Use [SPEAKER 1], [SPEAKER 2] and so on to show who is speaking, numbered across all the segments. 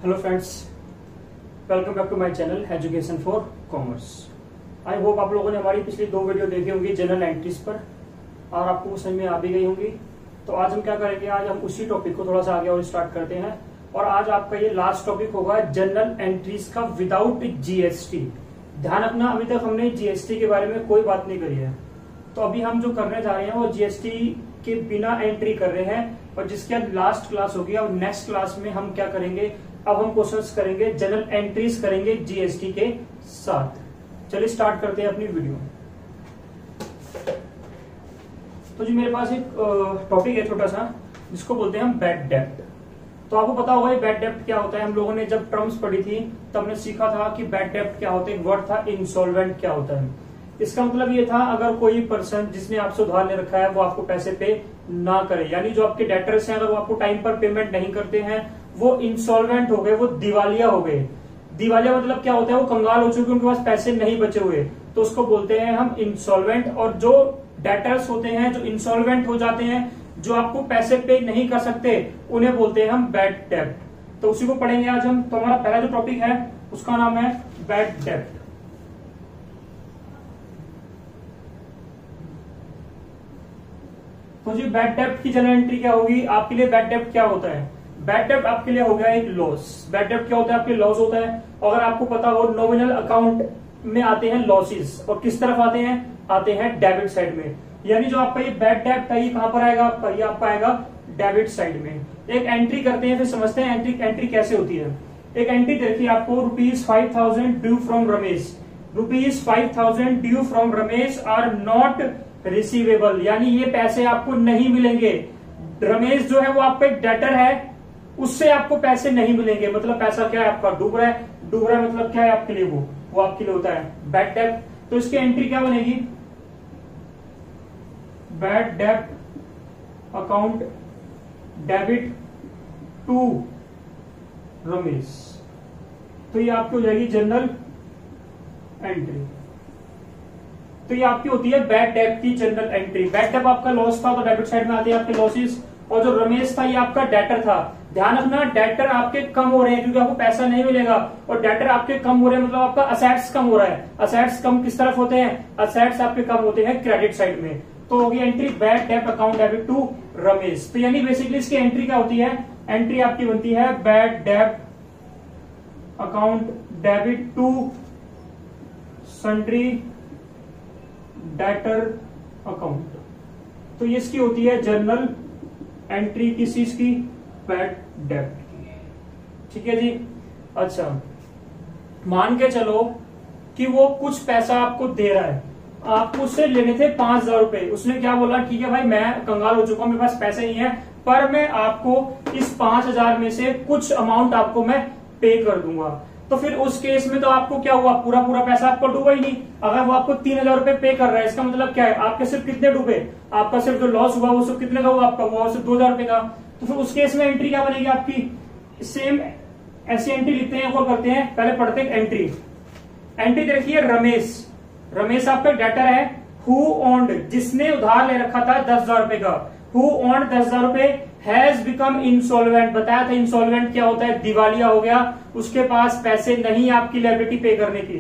[SPEAKER 1] Hello friends, welcome back to my channel education for commerce. I hope आप लोगों ने हमारी पिछली 2 वीडियो देखी होंगी जनरल एंट्रीज पर और आपको वो समझ में आ भी गई होंगी। तो आज हम क्या करेंगे, आज हम उसी टॉपिक को थोड़ा सा आगे और स्टार्ट करते हैं और आज आपका ये लास्ट टॉपिक होगा जनरल एंट्रीज का विदाउट जीएसटी। ध्यान रखना, अभी तक हमने जीएसटी के बारे में कोई बात नहीं करी है, तो अभी हम जो करने जा रहे हैं वो जीएसटी के बिना एंट्री कर रहे हैं और जिसके बाद लास्ट क्लास होगी। और नेक्स्ट क्लास में हम क्या करेंगे, अब हम क्वेश्चंस करेंगे, जनरल एंट्रीज करेंगे जीएसटी के साथ। चलिए स्टार्ट करते हैं अपनी वीडियो। तो जी मेरे पास एक टॉपिक है छोटा सा, जिसको बोलते हैं हम बैड डेप्ट। तो आपको पता होगा ये बैड डेप्ट क्या होता है। हम लोगों ने जब टर्म्स पढ़ी थी तब हमने सीखा था कि बैड डेप्ट क्या होता है। एक वर्ड था इंसॉल्वेंट क्या होता है। इसका मतलब ये था, अगर कोई पर्सन जिसने आपसे उधार ले रखा है वो आपको पैसे पे ना करे, यानी जो आपके डेटर्स हैं अगर वो आपको टाइम पर पेमेंट नहीं करते हैं वो इंसॉल्वेंट हो गए, वो दिवालिया हो गए। दिवालिया मतलब क्या होता है, वो कंगाल हो चुके, उनके पास पैसे नहीं बचे हुए, तो उसको बोलते हैं हम इंसॉल्वेंट। और जो डेटर्स होते हैं जो इंसॉल्वेंट हो जाते हैं, जो आपको पैसे पे नहीं कर सकते, उन्हें बोलते हैं हम बैड डेप्ट। तो उसी को पढ़ेंगे आज हम। तो हमारा पहला जो टॉपिक है उसका नाम है बैड डेप्ट। तो जी बैड डेप्ट की जनरल एंट्री क्या होगी आपके लिए। बैड डेप्ट क्या होता है, बैड डेप्ट आपके लिए हो गया एक लॉस। बैड डेप्ट क्या होता है, आपके लॉस होता है। अगर आपको पता हो, नॉमिनल अकाउंट में आते हैं लॉसेस, और किस तरफ आते हैं डेबिट साइड में। यानी जो आपका ये बैड डेप्ट है ये कहां पर आएगा आपका, ये आपका आएगा डेबिट साइड में। एक एंट्री करते हैं, फिर समझते हैं एंट्री कैसे होती है। एक एंट्री देखिए आपको, ₹5,000 due from Ramesh. ₹5,000 due from Ramesh are not receivable, यानी ये पैसे आपको नहीं मिलेंगे। रमेश जो है वो आपका एक डेटर है, उससे आपको पैसे नहीं मिलेंगे। मतलब पैसा क्या है आपका, डूब रहा है। डूब रहा है मतलब क्या है आपके लिए, वो आपके लिए होता है बैड डेप्ट। तो इसकी एंट्री क्या बनेगी, बैड डेप्ट अकाउंट डेबिट टू रमेश। तो ये आपकी हो जाएगी जनरल एंट्री। तो ये आपकी होती है बैड डेप्ट की जनरल एंट्री। बैड डेप्ट आपका लॉस था तो डेबिट साइड में आते हैं आपके लॉसेस, और जो रमेश था ये आपका डेटर था। ध्यान रखना, डेटर आपके कम हो रहे हैं क्योंकि आपको पैसा नहीं मिलेगा, और डेटर आपके कम हो रहे हैं मतलब आपका असेट्स कम हो रहा है। असेट्स कम किस तरफ होते हैं, असेट्स आपके कम होते हैं क्रेडिट साइड में। तो होगी एंट्री बैड डेप्ट अकाउंट डेबिट टू रमेश। तो यानी बेसिकली इसकी एंट्री क्या होती है, एंट्री आपकी बनती है बैड डेप्ट account debit to sundry debtor account. तो ये इसकी होती है जनरल एंट्री, किस चीज की, बैड डेप्ट की। ठीक है जी। अच्छा, मान के चलो कि वो कुछ पैसा आपको दे रहा है, आपको उससे लेने थे 5,000 रुपए। उसने क्या बोला, ठीक है भाई मैं कंगाल हो चुका हूं, मेरे पास पैसे नहीं है, पर मैं आपको इस 5,000 में से कुछ अमाउंट आपको मैं पे कर दूंगा। तो फिर उस केस में तो आपको क्या हुआ, पूरा पैसा आपको डूबा ही नहीं। अगर वो आपको 3,000 रुपए पे कर रहा है, इसका मतलब क्या है, आपके सिर्फ कितने डूबे, आपका सिर्फ जो लॉस हुआ वो सिर्फ कितने का हुआ, आपका हुआ सिर्फ 2,000 रुपए का। तो फिर उस केस में एंट्री क्या बनेगी आपकी, सेम ऐसी एंट्री लिखते हैं और करते हैं। पहले पढ़ते हैं एंट्री। एंट्री देखिए रमेश, रमेश आपका डेटर है। हु ओन्ड, जिसने उधार ले रखा था 10,000 रुपए का। हु ओन्ड 10,000 रुपए हैज बिकम इंसॉल्वेंट। बताया था इंसॉल्वेंट क्या होता है, दिवालिया हो गया, उसके पास पैसे नहीं आपकी लायबिलिटी पे करने की।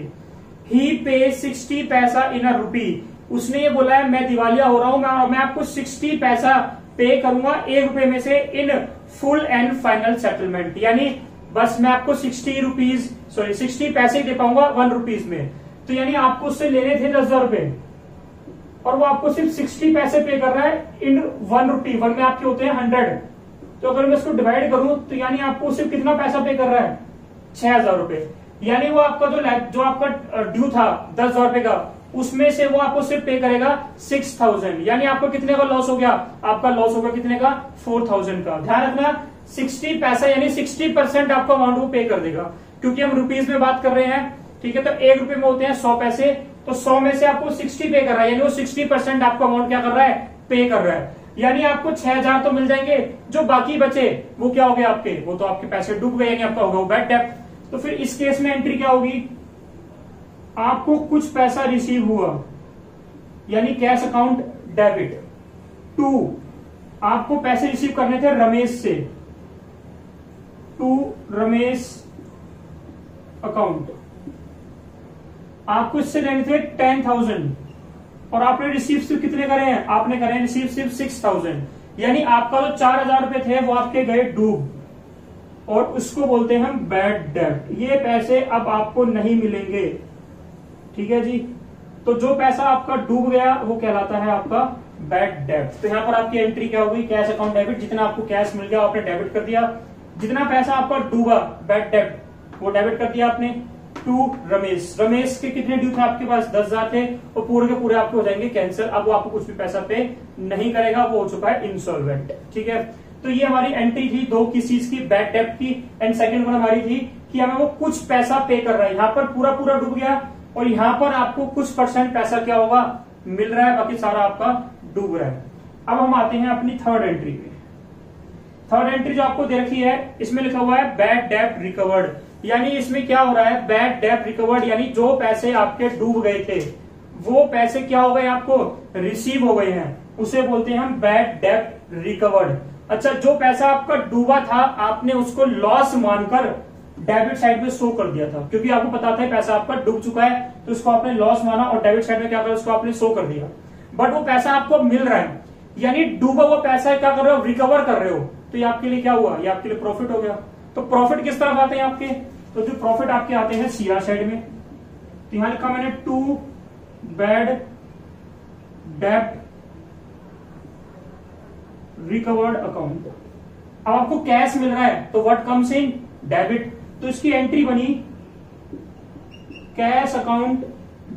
[SPEAKER 1] ही पे 60 पैसा इन अ रुपी। उसने ये बोला है मैं दिवालिया हो रहा हूं, मैं आपको 60 पैसा पे करूंगा 1 रुपए में से, in full and final settlement. यानी बस मैं आपको 60 पैसे ही दे पाऊंगा 1 रुपीज में। तो यानी आपको उससे लेने थे 10,000 रुपए और वो आपको सिर्फ 60 पैसे पे कर रहा है इन 1 रुपी। 1 में आपके होते हैं 100। तो अगर मैं इसको डिवाइड करूं तो यानी आपको सिर्फ कितना पैसा पे कर रहा है, 6,000 रुपए। यानी वो आपका जो आपका ड्यू था 10,000 रुपए का, उसमें से वो आपको सिर्फ पे करेगा 6,000। यानी आपको कितने का लॉस हो गया, आपका लॉस होगा कितने का, 4,000 का। ध्यान रखना 60 पैसा यानी 60% आपका अमाउंट वो पे कर देगा, क्योंकि हम रुपीज में बात कर रहे हैं। ठीक है, तो 1 रुपए में होते हैं 100 पैसे, तो 100 में से आपको 60 पे कर रहा है, यानी वो 60% आपका अमाउंट क्या कर रहा है, पे कर रहा है। यानी आपको 6,000 तो मिल जाएंगे, जो बाकी बचे वो क्या हो गए आपके, वो तो आपके पैसे डूब गए, यानी आपका होगा वो बैड डेप्ट। तो फिर इस केस में एंट्री क्या होगी, आपको कुछ पैसा रिसीव हुआ, यानी कैश अकाउंट डेबिट टू, आपको पैसे रिसीव करने थे रमेश से, टू रमेश अकाउंट, आपको इससे लेने थे 10,000 और आपने रिसीव सिर्फ कितने करे हैं, आपने करे हैं रिसीव सिर्फ 6,000, यानी आपका जो 4,000 रुपए थे वो आपके गए डूब, और उसको बोलते हैं हम बैड डेब्ट। ये पैसे अब आपको नहीं मिलेंगे, ठीक है जी। तो जो पैसा आपका डूब गया वो कहलाता है आपका बैड डेब्ट। तो यहां पर आपकी एंट्री क्या होगी, कैश अकाउंट डेबिट, जितना आपको कैश मिल गया आपने डेबिट कर दिया, जितना पैसा आपका डूबा बैड डेब्ट वो डेबिट कर दिया आपने टू रमेश। रमेश के कितने ड्यू थे आपके पास, 10,000 थे, और पूरे के पूरे आपके हो जाएंगे कैंसिल। अब वो आपको कुछ भी पैसा पे नहीं करेगा, वो हो चुका है इंसॉल्वेंट, ठीक है। तो ये हमारी एंट्री थी दो किस चीज की, बैड डेब्ट की। एंड सेकंड वन हमारी थी कि हमें वो कुछ पैसा पे कर रहा है, यहाँ पर पूरा पूरा डूब गया और यहाँ पर आपको कुछ परसेंट पैसा क्या होगा मिल रहा है, बाकी सारा आपका डूब रहा है। अब हम आते हैं अपनी थर्ड एंट्री पे। थर्ड एंट्री जो आपको दे रखी है इसमें लिखा हुआ है बैड डेब्ट रिकवर्ड, यानी इसमें क्या हो रहा है, बैड डेब्ट रिकवर्ड, यानी जो पैसे आपके डूब गए थे वो पैसे क्या हो गए, आपको रिसीव हो गए हैं, उसे बोलते हैं हम बैड डेब्ट रिकवर्ड। अच्छा, जो पैसा आपका डूबा था आपने उसको लॉस मानकर डेबिट साइड में शो कर दिया था, क्योंकि आपको पता था पैसा आपका डूब चुका है, तो उसको आपने लॉस माना और डेबिट साइड में क्या करा, उसको आपने शो कर दिया। बट वो पैसा आपको मिल रहा है, यानी डूबा हुआ पैसा क्या कर रहे हो, रिकवर कर रहे हो, तो ये आपके लिए क्या हुआ, ये आपके लिए प्रॉफिट हो गया। तो प्रॉफिट किस तरफ आते हैं आपके, तो जो प्रॉफिट आपके आते हैं सीआर साइड में। तो यहां लिखा मैंने टू बैड डेब्ट रिकवर्ड अकाउंट। अब आपको कैश मिल रहा है तो व्हाट कम्स इन डेबिट, तो इसकी एंट्री बनी cash account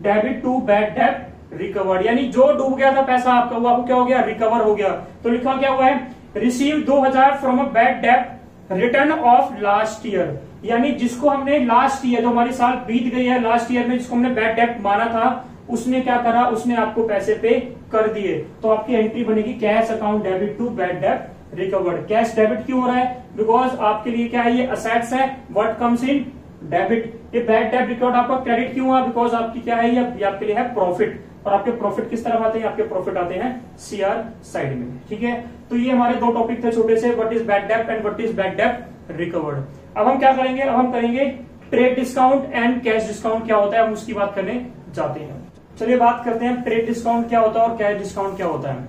[SPEAKER 1] debit to bad डेब्ट रिकवर्ड, यानी जो डूब गया था पैसा आपका वो आपको क्या हो गया, रिकवर हो गया। तो लिखा क्या हुआ है, रिसीव 2,000 फ्रॉम अ बैड डेब्ट रिटर्न ऑफ लास्ट ईयर, यानी जिसको हमने लास्ट ईयर, जो हमारी साल बीत गई है लास्ट ईयर में, जिसको हमने बैड डेब्ट माना था, उसने क्या करा, उसने आपको पैसे पे कर दिए। तो आपकी एंट्री बनेगी cash account debit to bad डेब्ट रिकवर्ड। कैश डेबिट क्यों हो रहा है, बिकॉज आपके लिए क्या है, ये असेट्स है, व्हाट कम्स इन डेबिट। ये बैड डेब्ट रिकवर्ड आपका क्रेडिट क्यों हुआ, बिकॉज आपकी क्या है, ये आपके लिए है प्रॉफिट, और आपके प्रॉफिट किस तरफ आते हैं, आपके प्रॉफिट आते हैं सीआर साइड में, ठीक है। तो ये हमारे दो टॉपिक थे छोटे से, व्हाट इज बैड डेब्ट एंड व्हाट इज बैड डेब्ट रिकवर्ड। अब हम क्या करेंगे, अब हम करेंगे trade discount and cash discount क्या होता है, हम उसकी बात करने जाते हैं। चलिए बात करते हैं ट्रेड डिस्काउंट क्या होता है और कैश डिस्काउंट क्या होता है।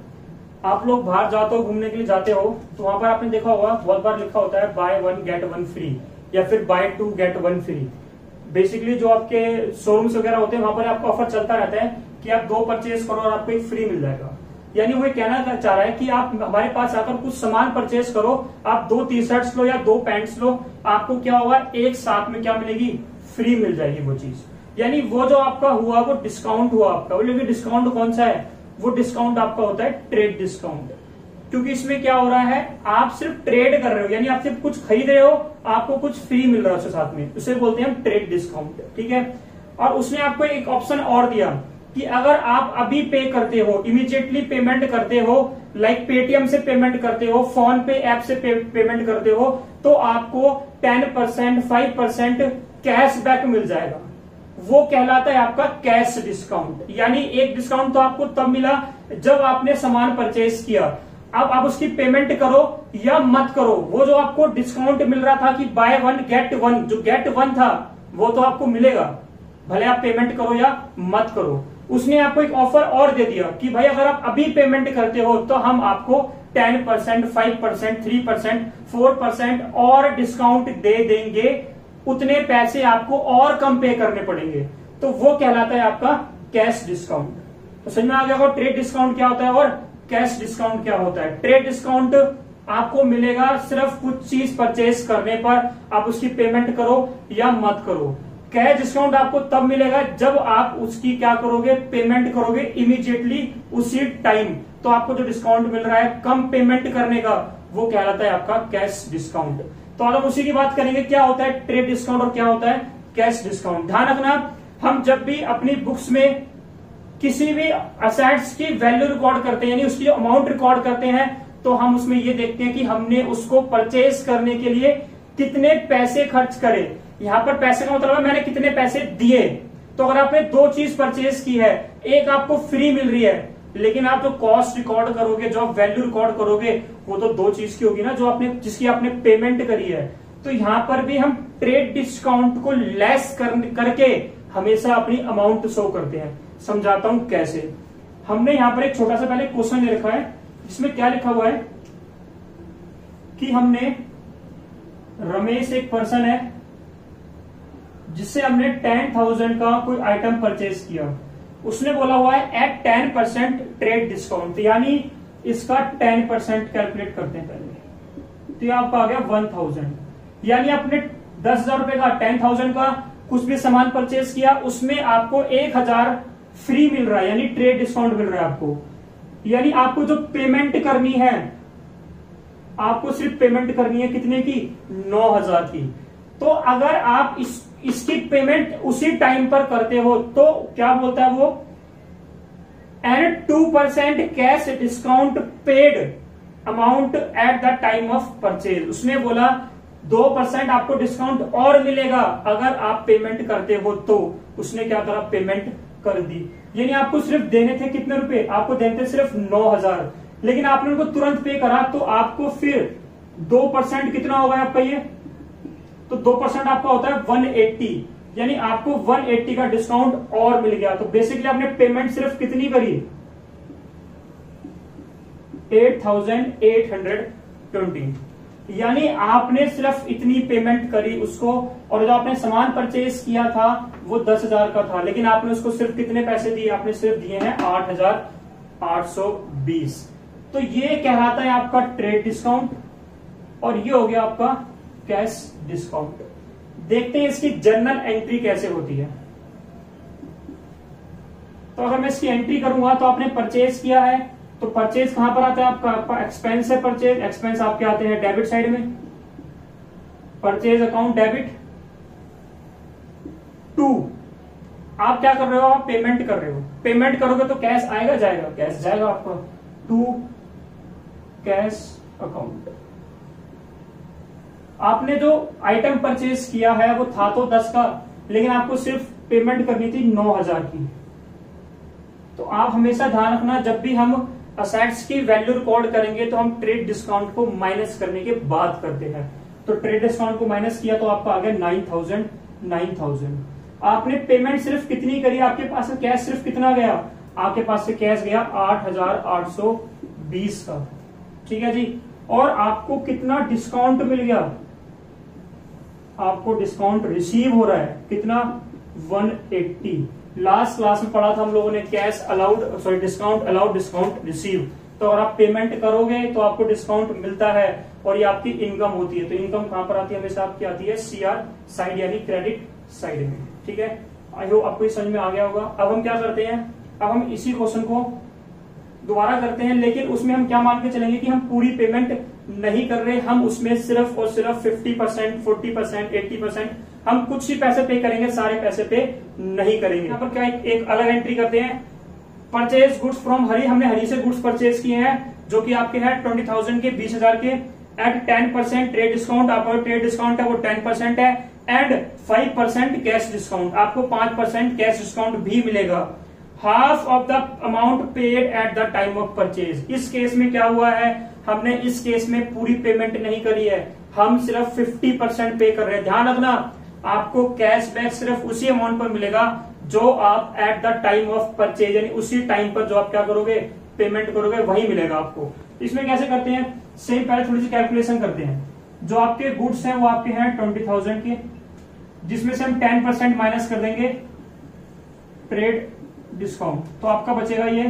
[SPEAKER 1] आप लोग बाहर जाते हो, घूमने के लिए जाते हो, तो वहां पर आपने देखा होगा बहुत बार लिखा होता है बाय 1 गेट 1 फ्री, या फिर बाय 2 गेट 1 फ्री। बेसिकली जो आपके शोरूम्स वगैरह होते हैं वहां पर आपका ऑफर चलता रहता है कि आप 2 परचेज करो और आपको एक फ्री मिल जाएगा। यानी वो कहना चाह रहा है कि आप हमारे पास आकर कुछ सामान परचेज करो, आप 2 टी शर्ट्स लो या 2 पैंट्स लो, आपको क्या होगा, एक साथ में क्या मिलेगी, फ्री मिल जाएगी वो चीज। यानी वो जो आपका हुआ वो डिस्काउंट हुआ आपका। लेकिन डिस्काउंट कौन सा है, वो डिस्काउंट आपका होता है ट्रेड डिस्काउंट, क्योंकि इसमें क्या हो रहा है, आप सिर्फ ट्रेड कर रहे हो, यानी आप सिर्फ कुछ खरीद रहे हो, आपको कुछ फ्री मिल रहा है उसके साथ में, उसे बोलते हैं हम ट्रेड डिस्काउंट, ठीक है। और उसने आपको एक ऑप्शन और दिया कि अगर आप अभी पे करते हो, इमीडिएटली पेमेंट करते हो, लाइक पेटीएम से पेमेंट करते हो, फोन पे ऐप से पेमेंट करते हो, तो आपको 10%, 5% कैशबैक मिल जाएगा। वो कहलाता है आपका कैश डिस्काउंट। यानी एक डिस्काउंट तो आपको तब मिला जब आपने सामान परचेज किया, अब आप उसकी पेमेंट करो या मत करो, वो जो आपको डिस्काउंट मिल रहा था कि बाय 1 गेट 1, जो गेट 1 था वो तो आपको मिलेगा, भले आप पेमेंट करो या मत करो। उसने आपको एक ऑफर और दे दिया कि भाई अगर आप अभी पेमेंट करते हो तो हम आपको 10%, 5%, 3%, 4% और डिस्काउंट दे देंगे, उतने पैसे आपको और कम पे करने पड़ेंगे, तो वो कहलाता है आपका कैश डिस्काउंट। तो समझ में आ गया होगा ट्रेड डिस्काउंट क्या होता है और कैश डिस्काउंट क्या होता है। ट्रेड डिस्काउंट आपको मिलेगा सिर्फ कुछ चीज परचेज करने पर, आप उसकी पेमेंट करो या मत करो। कैश डिस्काउंट आपको तब मिलेगा जब आप उसकी क्या करोगे, पेमेंट करोगे इमीडिएटली उसी टाइम, तो आपको जो डिस्काउंट मिल रहा है कम पेमेंट करने का, वो कहलाता है आपका कैश डिस्काउंट। तो आज हम उसी की बात करेंगे, क्या होता है ट्रेड डिस्काउंट और क्या होता है कैश डिस्काउंट। ध्यान रखना, हम जब भी अपनी बुक्स में किसी भी असेट्स की वैल्यू रिकॉर्ड करते हैं, यानी उसकी जो अमाउंट रिकॉर्ड करते हैं, तो हम उसमें ये देखते हैं कि हमने उसको परचेज करने के लिए कितने पैसे खर्च करे। यहां पर पैसे का मतलब है मैंने कितने पैसे दिए। तो अगर आपने 2 चीज परचेज की है, एक आपको फ्री मिल रही है, लेकिन आप जो कॉस्ट रिकॉर्ड करोगे, जो आप वैल्यू रिकॉर्ड करोगे, वो तो 2 चीज की होगी ना, जो आपने जिसकी आपने पेमेंट करी है, तो यहां पर भी हम ट्रेड डिस्काउंट को लेस करके हमेशा अपनी अमाउंट शो करते हैं। समझाता हूं कैसे। हमने यहां पर एक छोटा सा पहले क्वेश्चन ले रखा है, जिसमें क्या लिखा हुआ है कि हमने रमेश एक पर्सन है जिससे हमने 10,000 का कोई आइटम परचेज किया। उसने बोला हुआ है एट 10% ट्रेड डिस्काउंट, यानी इसका 10% कैलकुलेट करते हैं पहले। तो ये आपका आ गया 1,000, यानी आपने 10,000 रुपए का 10,000 का कुछ भी सामान परचेज किया, उसमें आपको 1,000 फ्री मिल रहा है, यानी ट्रेड डिस्काउंट मिल रहा है आपको। यानी आपको जो पेमेंट करनी है, आपको सिर्फ पेमेंट करनी है कितने की? 9,000 की। तो अगर आप इसकी पेमेंट उसी टाइम पर करते हो तो क्या बोलता है वो? And 2% cash discount paid amount at the time of purchase. उसने बोला 2% आपको डिस्काउंट और मिलेगा अगर आप पेमेंट करते हो तो। उसने क्या करा? पेमेंट कर दी। यानी आपको सिर्फ देने थे कितने रुपए? आपको देने थे सिर्फ 9,000, लेकिन आपने उनको तुरंत पे करा तो आपको फिर 2% कितना होगा आपका ये? तो 2% आपका होता है 180, यानी आपको 180 का डिस्काउंट और मिल गया। तो बेसिकली आपने पेमेंट सिर्फ कितनी करी? 8,820, यानी आपने सिर्फ इतनी पेमेंट करी उसको। और जो आपने सामान परचेज किया था वो 10,000 का था, लेकिन आपने उसको सिर्फ कितने पैसे दिए? आपने सिर्फ दिए हैं 8,820। तो ये कहलाता है आपका ट्रेड डिस्काउंट, और ये हो गया आपका कैश डिस्काउंट। देखते हैं इसकी जर्नल एंट्री कैसे होती है। तो अगर मैं इसकी एंट्री करूंगा तो आपने परचेज किया है, तो परचेज कहां पर आता है आपका? एक्सपेंस है परचेज। एक्सपेंस आपके आते हैं डेबिट साइड में, परचेज अकाउंट डेबिट। 2 आप क्या कर रहे हो? आप पेमेंट कर रहे हो। पेमेंट करोगे तो कैश आएगा जाएगा? कैश जाएगा आपका। 2 कैश अकाउंट। आपने जो आइटम परचेज किया है वो था तो 10 का, लेकिन आपको सिर्फ पेमेंट करनी थी 9,000 की। तो आप हमेशा ध्यान रखना, जब भी हम असेट्स की वैल्यू रिकॉर्ड करेंगे तो हम ट्रेड डिस्काउंट को माइनस करने के बाद करते हैं। तो ट्रेड डिस्काउंट को माइनस किया तो आपका आ गया 9,000। आपने पेमेंट सिर्फ कितनी करी? आपके पास से कैश सिर्फ कितना गया? आपके पास से कैश गया 8,820 का। ठीक है जी। और आपको कितना डिस्काउंट मिल गया? आपको डिस्काउंट रिसीव हो रहा है कितना? 180। लास्ट क्लास में पढ़ा था हम लोगों ने cash allowed, sorry discount allowed, discount receive. तो अगर आप पेमेंट करोगे तो आपको डिस्काउंट मिलता है और ये आपकी इनकम होती है। तो इनकम कहां पर आती है? हमेशा आपकी आती है सीआर साइड, यानी क्रेडिट साइड में। ठीक है, आई होप आपको समझ में आ गया होगा। अब हम क्या करते हैं? अब हम इसी क्वेश्चन को दोबारा करते हैं, लेकिन उसमें हम क्या मान के चलेंगे कि हम पूरी पेमेंट नहीं कर रहे, हम उसमें सिर्फ और सिर्फ 50%, 40%, 80% हम कुछ ही पैसे पे करेंगे, सारे पैसे पे नहीं करेंगे। यहाँ पर क्या एक अलग एंट्री करते हैं, परचेज गुड्स फ्रॉम हरी। हमने हरी से गुड्स परचेज किए हैं जो कि आपके हैं 20,000 के, 20,000 के, एट 10% ट्रेड डिस्काउंट। आपका ट्रेड डिस्काउंट है वो 10% है, एंड 5% कैश डिस्काउंट। आपको 5% कैश डिस्काउंट भी मिलेगा। Half of the amount paid eight the time of purchase. इस केस में क्या हुआ है? हमने इस केस में पूरी पेमेंट नहीं करी है, हम सिर्फ 50% पे कर रहे हैं। ध्यान रखना, आपको कैशबैक सिर्फ उसी अमाउंट पर मिलेगा जो आप eight the time of purchase, यानी उसी टाइम पर जो आप क्या करोगे? पेमेंट करोगे, वही मिलेगा आपको। इसमें कैसे करते हैं? सेम पहले थोड़ी सी कैलकुलेशन करते हैं। जो आपके गुड्स हैं वो आपके हैं 20,000 के, जिसमें से हम 10% माइनस कर देंगे ट्रेड डिस्काउंट, तो आपका बचेगा ये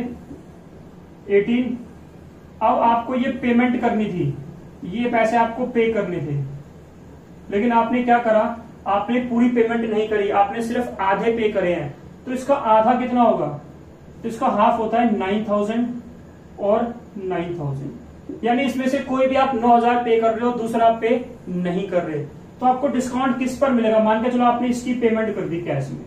[SPEAKER 1] 18। अब आपको ये पेमेंट करनी थी, ये पैसे आपको पे करने थे, लेकिन आपने क्या करा? आपने पूरी पेमेंट नहीं करी, आपने सिर्फ आधे पे करे हैं। तो इसका आधा कितना होगा? तो इसका हाफ होता है 9,000 और 9,000, यानी इसमें से कोई भी आप 9,000 पे कर रहे हो, दूसरा पे नहीं कर रहे। तो आपको डिस्काउंट किस पर मिलेगा? मान के चलो आपने इसकी पेमेंट कर दी कैश में,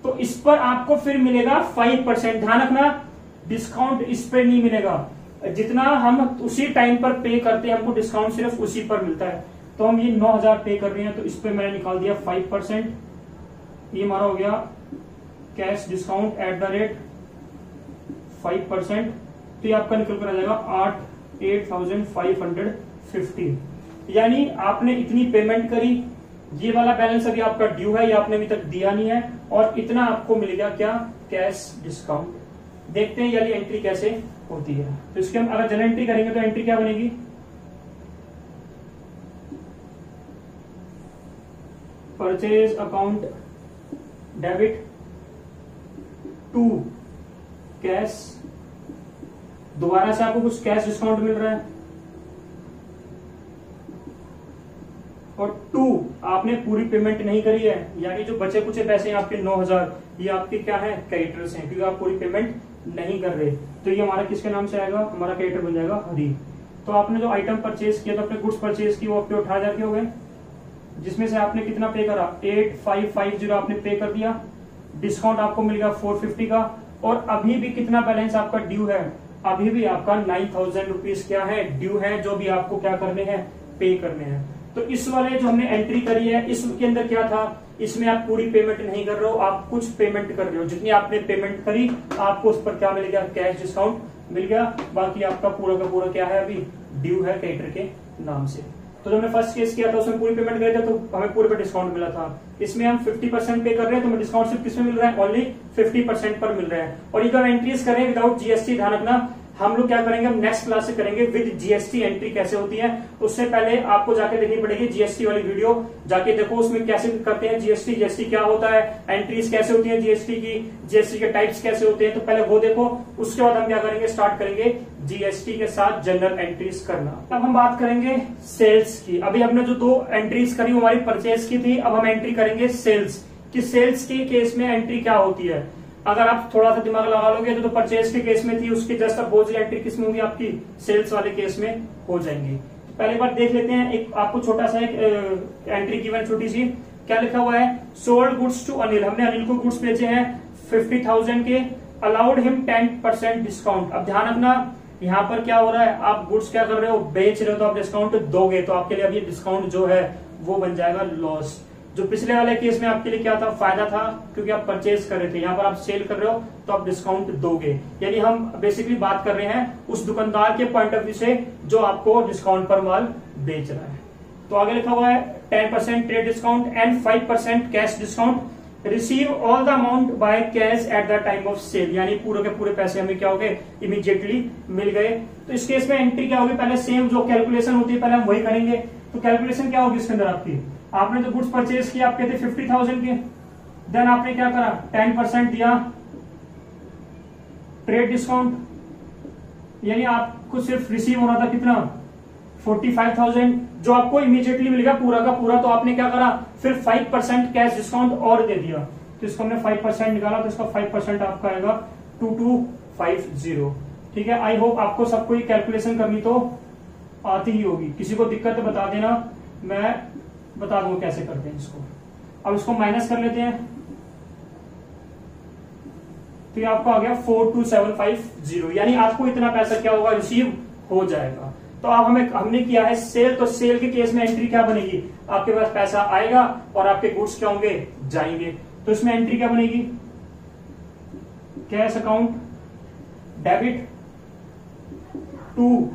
[SPEAKER 1] तो इस पर आपको फिर मिलेगा 5%। ध्यान रखना, डिस्काउंट इस पर नहीं मिलेगा। जितना हम उसी टाइम पर पे करते हैं, हमको डिस्काउंट सिर्फ उसी पर मिलता है। तो हम ये 9,000 पे कर रहे हैं, तो इस पर मैंने निकाल दिया 5%। ये हमारा हो गया cash discount at the rate 5%। तो ये आपका निकल कर आ जाएगा 8,550। यानी आपने इतनी पेमेंट करी, ये वाला बैलेंस अभी आपका ड्यू है, ये आपने अभी तक दिया नहीं है, और इतना आपको मिल गया क्या, कैश डिस्काउंट। देखते हैं ये वाली एंट्री कैसे होती है। तो इसके हम अगर जनरल एंट्री करेंगे तो एंट्री क्या बनेगी, purchase account debit to cash, दोबारा से आपको कुछ कैश डिस्काउंट मिल रहा है, और टू आपने पूरी पेमेंट नहीं करी है, यानी जो बचे कुछ पैसे हैं आपके 9000, ये आपके क्या है, क्रेडिटर्स हैं, क्योंकि आप पूरी पेमेंट नहीं कर रहे। तो ये हमारा किसके नाम से आएगा, हमारा क्रेडिटर बन जाएगा हरी। तो आपने जो आइटम परचेज किया, तो अपने गुड्स परचेज की, वो आपके 18,000 के हो गए, जिसमें से आपने कितना पे करा, 8550 आपने पे कर दिया, डिस्काउंट आपको मिल गया 450 का, और अभी भी कितना बैलेंस आपका ड्यू है, अभी भी आपका 9000 रुपीज क्या है, ड्यू है, जो भी आपको क्या करने हैं, पे करने हैं। तो इस वाले जो हमने एंट्री करी है, इसके अंदर क्या था, इसमें आप पूरी पेमेंट नहीं कर रहे हो, आप कुछ पेमेंट कर रहे हो, जितनी आपने पेमेंट करी आपको उस पर क्या मिल गया, कैश डिस्काउंट मिल गया, बाकी आपका पूरा का पूरा क्या है, अभी ड्यू है क्रेडिटर के नाम से। तो जब हमने फर्स्ट केस किया था उसमें पूरी पेमेंट करे थे, तो हमें पूरे पे डिस्काउंट मिला था। इसमें हम 50% पे कर रहे हैं, तो हमें डिस्काउंट सिर्फ किसमें मिल रहा है, ओनली 50% पर मिल रहा है। और ये जो हम एंट्रीज करें विदाउट जीएसटी, ध्यान रखना, हम लोग क्या करेंगे, हम नेक्स्ट क्लास से करेंगे विद जीएसटी एंट्री कैसे होती है। उससे पहले आपको जाके देखनी पड़ेगी जीएसटी वाली वीडियो, जाके देखो उसमें कैसे करते हैं जीएसटी, जीएसटी क्या होता है, एंट्रीज कैसे होती है जीएसटी की, जीएसटी के टाइप्स कैसे होते हैं, तो पहले वो देखो। उसके बाद हम क्या करेंगे, स्टार्ट करेंगे जीएसटी के साथ जनरल एंट्रीज करना। अब हम बात करेंगे सेल्स की। अभी हमने जो 2 एंट्रीज करी वो हमारी परचेज की थी, अब हम एंट्री करेंगे सेल्स की। सेल्स के केस में एंट्री क्या होती है, अगर आप थोड़ा सा दिमाग लगा लोगे तो परचेज के केस में थी, उसकी जस्ट अपोजिट एंट्री किस में होगी, आपकी सेल्स वाले केस में हो जाएंगी। तो पहले बार देख लेते हैं, एक आपको छोटा सा एक एंट्री गिवन, छोटी सी, क्या लिखा हुआ है, सोल्ड गुड्स टू अनिल, हमने अनिल को गुड्स बेचे हैं 50,000 के, अलाउड हिम 10% डिस्काउंट। अब ध्यान रखना यहाँ पर क्या हो रहा है, आप गुड्स क्या कर रहे हो, बेच रहे हो, तो आप डिस्काउंट दोगे, तो आपके लिए अब ये डिस्काउंट जो है वो बन जाएगा लॉस। जो पिछले वाले केस में आपके लिए क्या था, फायदा था, क्योंकि आप परचेज कर रहे थे, यहाँ पर आप सेल कर रहे हो तो आप डिस्काउंट दोगे। यानी हम बेसिकली बात कर रहे हैं उस दुकानदार के पॉइंट ऑफ व्यू से जो आपको डिस्काउंट पर माल बेच रहा है। तो आगे लिखा हुआ है 10% trade discount and 5% cash discount, receive all the amount by cash at the time of sale, यानी पूरे के पूरे पैसे हमें क्या हो गए, इमीडिएटली मिल गए। तो इस केस में एंट्री क्या होगी, पहले सेम जो कैलकुलेशन होती है पहले हम वही करेंगे। तो कैलकुलेशन क्या होगी इसके अंदर आपकी, आपने जो गुड्स परचेज किया आपके थे 50,000 के, देन आपने क्या करा, 10% दिया ट्रेड डिस्काउंट, यानी आपको सिर्फ रिसीव होना था कितना, 45,000, जो आपको इमीडिएटली मिल गया पूरा का पूरा। तो आपने क्या करा, फिर 5% कैश डिस्काउंट और दे दिया, तो इसको हमने 5% निकाला, तो इसका 5% आपका आएगा 2250। ठीक है, आई होप आपको सबको ये कैलकुलेशन करनी तो आती ही होगी, किसी को दिक्कत है बता देना, मैं बता दूंगा कैसे करते हैं इसको। अब इसको माइनस कर लेते हैं, तो ये आपको आ गया 42750, यानी आपको इतना पैसा क्या होगा, रिसीव हो जाएगा। तो अब हमने किया है सेल, तो सेल के केस में एंट्री क्या बनेगी, आपके पास पैसा आएगा और आपके गुड्स क्या होंगे, जाएंगे। तो इसमें एंट्री क्या बनेगी, cash account debit to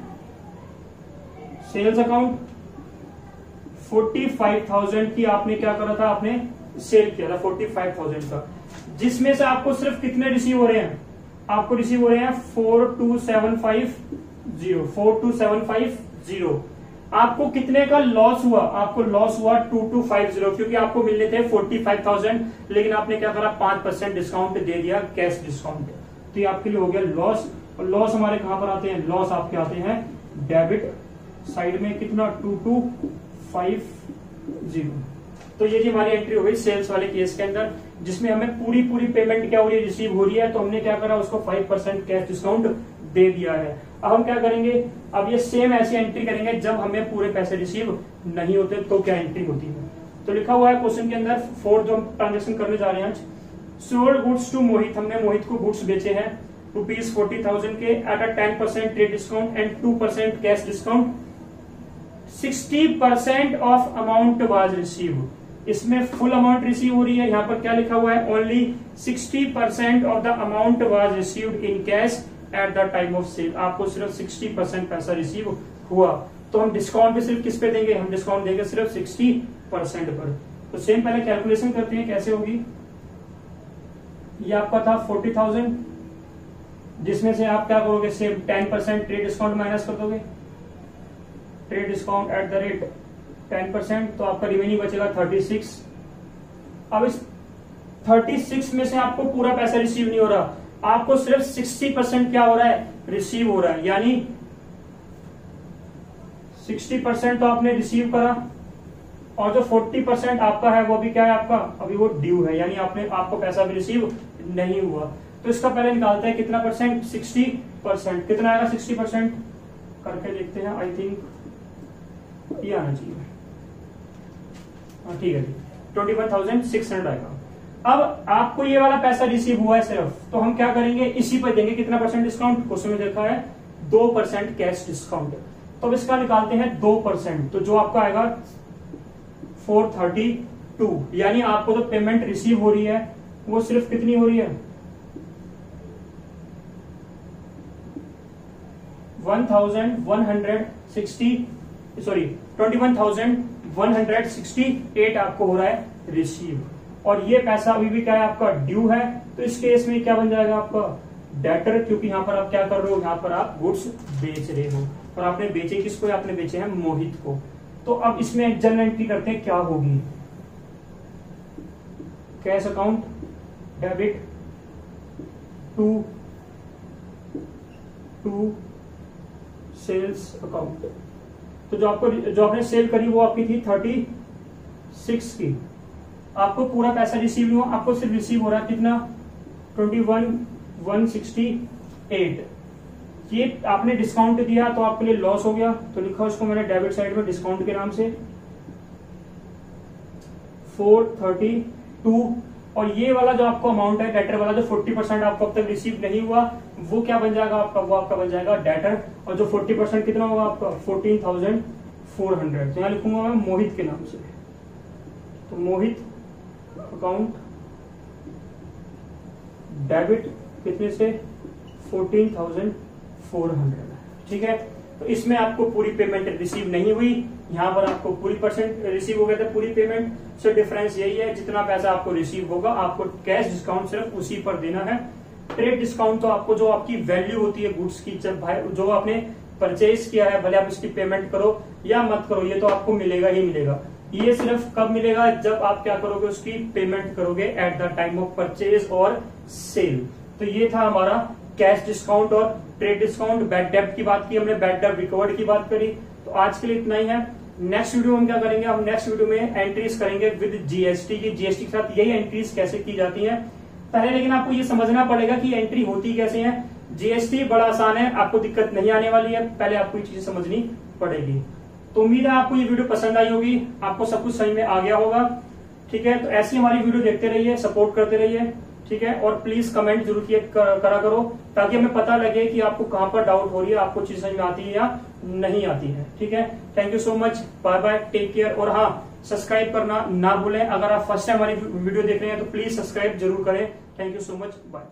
[SPEAKER 1] sales account, 45,000 की आपने क्या करा था, आपने सेल किया था 45,000 का, जिसमें से आपको सिर्फ कितने रिसीव हो रहे हैं, आपको रिसीव हो रहे हैं 42750। आपको कितने का लॉस हुआ, आपको लॉस हुआ 2250, क्योंकि आपको मिलने थे 45,000, लेकिन आपने क्या करा, 5% डिस्काउंट दे दिया, कैश डिस्काउंट। तो ये आपके लिए हो गया लॉस। और लॉस हमारे कहां पर आते हैं, लॉस आपके आते हैं डेबिट साइड में, कितना 2250। तो ये जी हमारी एंट्री हो गई सेल्स वाले केस के अंदर, जिसमें हमें पूरी पेमेंट क्या हो रही है, रिसीव हो रही है, तो हमने क्या करा, उसको 5% कैश डिस्काउंट दे दिया है। अब हम क्या करेंगे, अब ये सेम ऐसी एंट्री करेंगे जब हमें पूरे पैसे रिसीव नहीं होते, तो क्या एंट्री होती है। तो लिखा हुआ है क्वेश्चन के अंदर, 4 जो हम ट्रांजेक्शन करने जा रहे हैं आज, सोल्ड गुड्स टू मोहित, हमने मोहित को गुड्स बेचे हैं ₹40,000 के at a 10% trade discount and 2% cash discount, 60% of amount was receive. इसमें फुल अमाउंट रिसीव हो रही है, यहाँ पर क्या लिखा हुआ है, only 60% of the amount was received in cash at the time of sale, आपको सिर्फ 60% पैसा रिसीव हुआ। तो हम डिस्काउंट भी सिर्फ किस पे देंगे, हम डिस्काउंट देंगे सिर्फ 60% पर। तो सेम पहले कैलकुलेशन करते हैं कैसे होगी। ये आपका था 40,000, जिसमें से आप क्या करोगे, सेम 10% ट्रेड डिस्काउंट माइनस कर दोगे, trade discount at the rate 10%, तो आपका रिमेनिंग बचेगा 36। अब इस 36 में से आपको पूरा पैसा रिसीव नहीं हो रहा, आपको सिर्फ 60% क्या हो रहा है, रिसीव हो रहा है। यानी 60% तो आपने रिसीव करा, और जो 40% आपका है वो भी क्या है, आपका अभी वो ड्यू है, यानी आपको पैसा भी रिसीव नहीं हुआ। तो इसका पहले निकालते हैं कितना परसेंट, 60%। कितना आएगा 60% करके देखते हैं। आई थिंक ये आना चाहिए, ठीक है जी, 21,600 आएगा। अब आपको ये वाला पैसा रिसीव हुआ है सिर्फ, तो हम क्या करेंगे, इसी पर देंगे कितना परसेंट डिस्काउंट, उसमें देखा है 2% कैश डिस्काउंट। तो अब इसका निकालते हैं 2%, तो जो आपका आएगा 432, यानी आपको जो पेमेंट रिसीव हो रही है वो सिर्फ कितनी हो रही है, 21,168 आपको हो रहा है रिसीव। और ये पैसा अभी भी क्या है, आपका ड्यू है। तो इस केस में क्या बन जाएगा आपका डेटर, क्योंकि यहाँ पर आप क्या कर रहे हो, यहाँ पर आप गुड्स बेच रहे हो, और आपने बेचे किसको, आपने बेचे हैं मोहित को। तो अब इसमें एक जर्नल एंट्री करते हैं, क्या होगी, cash account debit to sales account. तो जो आपने सेल करी वो आपकी थी 36 की, आपको पूरा पैसा रिसीव नहीं हुआ, आपको सिर्फ रिसीव हो रहा है कितना, 21,168। ये आपने डिस्काउंट दिया तो आपके लिए लॉस हो गया, तो लिखा उसको मैंने डेबिट साइड में डिस्काउंट के नाम से 432। और ये वाला जो आपको अमाउंट है डेटर वाला, जो 40% आपको अब तक रिसीव नहीं हुआ, वो क्या बन जाएगा आपका, वो आपका बन जाएगा डेटर। और जो 40% कितना होगा आपका, 14,400। तो यहां लिखूंगा मैं मोहित के नाम से, तो मोहित अकाउंट डेबिट कितने से, 14,400। ठीक है, तो इसमें आपको पूरी पेमेंट रिसीव नहीं हुई, यहाँ पर आपको पूरी परसेंट रिसीव हो गया था, पूरी पेमेंट से डिफरेंस यही है, जितना पैसा आपको रिसीव होगा आपको कैश डिस्काउंट सिर्फ उसी पर देना है। ट्रेड डिस्काउंट तो आपको जो आपकी वैल्यू होती है गुड्स की, जो आपने परचेज किया है, भले आप उसकी पेमेंट करो या मत करो, ये तो आपको मिलेगा ही मिलेगा। ये सिर्फ कब मिलेगा, जब आप क्या करोगे, उसकी पेमेंट करोगे eight the time of purchase और सेल। तो ये था हमारा कैश डिस्काउंट और ट्रेड डिस्काउंट। बैड डेब्ट की बात की हमने, बैड डेब्ट रिकवर्ड की बात करी। तो आज के लिए इतना ही है। नेक्स्ट वीडियो में हम क्या करेंगे, हम नेक्स्ट वीडियो में एंट्रीज करेंगे विद जीएसटी की। जीएसटी के साथ यही एंट्रीज कैसे की जाती है पहले, लेकिन आपको ये समझना पड़ेगा कि एंट्री होती कैसे है। जीएसटी बड़ा आसान है, आपको दिक्कत नहीं आने वाली है, पहले आपको ये चीजें समझनी पड़ेगी। तो उम्मीद है आपको ये वीडियो पसंद आई होगी, आपको सब कुछ समझ में आ गया होगा। ठीक है, तो ऐसी हमारी वीडियो देखते रहिए, सपोर्ट करते रहिए। ठीक है, और प्लीज कमेंट जरूर करा करो, ताकि हमें पता लगे कि आपको कहां पर डाउट हो रही है, आपको चीज समझ में आती है या नहीं आती है। ठीक है, thank you so much, bye bye, take care. और हाँ, सब्सक्राइब करना ना भूलें। अगर आप फर्स्ट टाइम हमारी वीडियो देख रहे हैं तो प्लीज सब्सक्राइब जरूर करें। Thank you so much, bye.